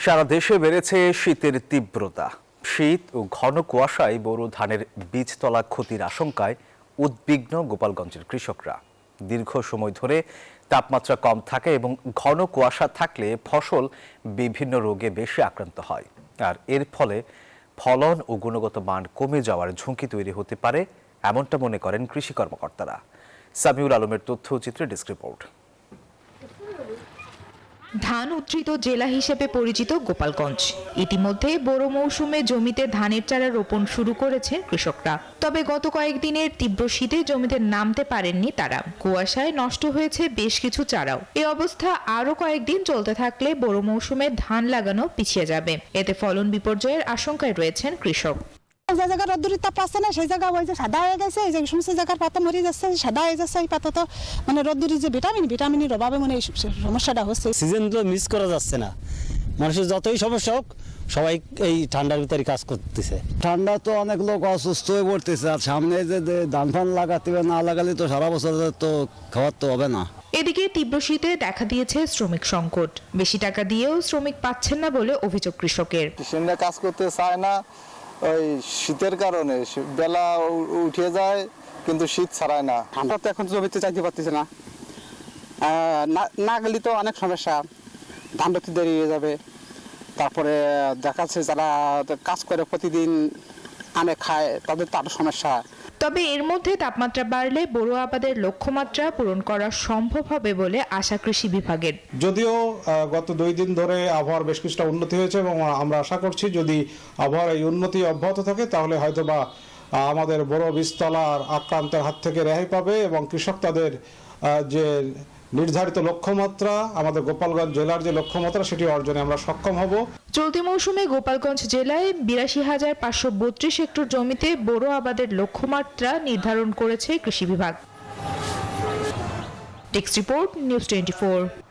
সারা দেশে বেড়েছে শীতের তীব্রতা। শীত ও ঘন কুয়াশায় বোরো ধানের বীজতলা ক্ষতির আশঙ্কায় উদ্বিগ্ন গোপালগঞ্জের কৃষকরা। দীর্ঘ সময় ধরে তাপমাত্রা কম থাকে এবং ঘন কুয়াশা থাকলে ফসল বিভিন্ন রোগে বেশি আক্রান্ত হয়, আর এর ফলে ফলন ও গুণগত মান কমে যাওয়ার ঝুঁকি তৈরি হতে পারে, এমনটা মনে করেন কৃষি কর্মকর্তারা। সামিউল আলমের তথ্যচিত্রে ডেস্ক রিপোর্ট। ধান উদ্ধৃত জেলা হিসেবে পরিচিত গোপালগঞ্জ। ইতিমধ্যে বোরো মৌসুমে জমিতে ধানের চারা রোপণ শুরু করেছেন কৃষকরা। তবে গত কয়েকদিনের তীব্র শীতে জমিতে নামতে পারেননি তারা। কুয়াশায় নষ্ট হয়েছে বেশ কিছু চারাও। এই অবস্থা আরো কয়েকদিন চলতে থাকলে বোরো মৌসুমে ধান লাগানো পিছিয়ে যাবে। এতে ফলন বিপর্যয়ের আশঙ্কায় রয়েছেন কৃষক। যে জায়গা রোদ্দুরের তাপ পাচ্ছে না সেই জায়গা ওই যে সাদা হয়ে গেছে, এই যে সমস্ত জায়গার পাতা মরে যাচ্ছে, সাদা হয়ে যাচ্ছে। এই পাতা তো মানে রোদ্দুরের যে ভিটামিনের অভাবে মানে এই সমস্যাটা হচ্ছে। সিজন তো মিস করা যাচ্ছে না। মানুষের যতই সমস্যা হোক সবাই এই ঠান্ডার ভিতরে কাজ করতেছে। ঠান্ডা তো অনেক লোক অসুস্থ হয়ে পড়তেছে, আর সামনে যে ধান ফান লাগাতে না লাগালে তো সারা বছর তো খাওয়ার তো হবে না। এদিকে তীব্র শীতে দেখা দিয়েছে শ্রমিক সংকট। বেশি টাকা দিয়েও শ্রমিক পাচ্ছেন না বলে অভিযোগ কৃষকের। কৃষকরা কাজ করতে চায় না, ওই শীতের কারণে বেলা উঠে যায় কিন্তু শীত ছাড়ায় না। আমরা তো এখন জমিতে চাইতে পারতেছি না, না গেলে তো অনেক সমস্যা, ধান রোতে দেরি হয়ে যাবে। তারপরে দেখা যাচ্ছে যারা কাজ করে প্রতিদিন আনে খায় তাদের তো আরো সমস্যা। তবে এর মধ্যে তাপমাত্রা বাড়লে বোরো আবাদের লক্ষ্যমাত্রা পূরণ করা সম্ভব হবে বলে আশা কৃষি বিভাগের। যদিও গত 2 দিন ধরে আবহাওয়ার বেশ কিছুটা উন্নতি হয়েছে এবং আমরা আশা করছি যদি আবহাওয়ার এই উন্নতি অব্যাহত থাকে তাহলে হয়তোবা আমাদের বড় বীজতলার আক্রান্তের হাত থেকে রেহাই পাবে এবং কৃষক তাদের যে নির্ধারিত লক্ষ্যমাত্রা, আমাদের গোপালগঞ্জ জেলার যে লক্ষ্যমাত্রা সেটি অর্জনে আমরা সক্ষম হব। চলতি মৌসুমে গোপালগঞ্জ জেলায় 82,532 হেক্টর জমিতে বোরো আবাদের লক্ষ্যমাত্রা নির্ধারণ করেছে কৃষি বিভাগ। Desk report, news 24।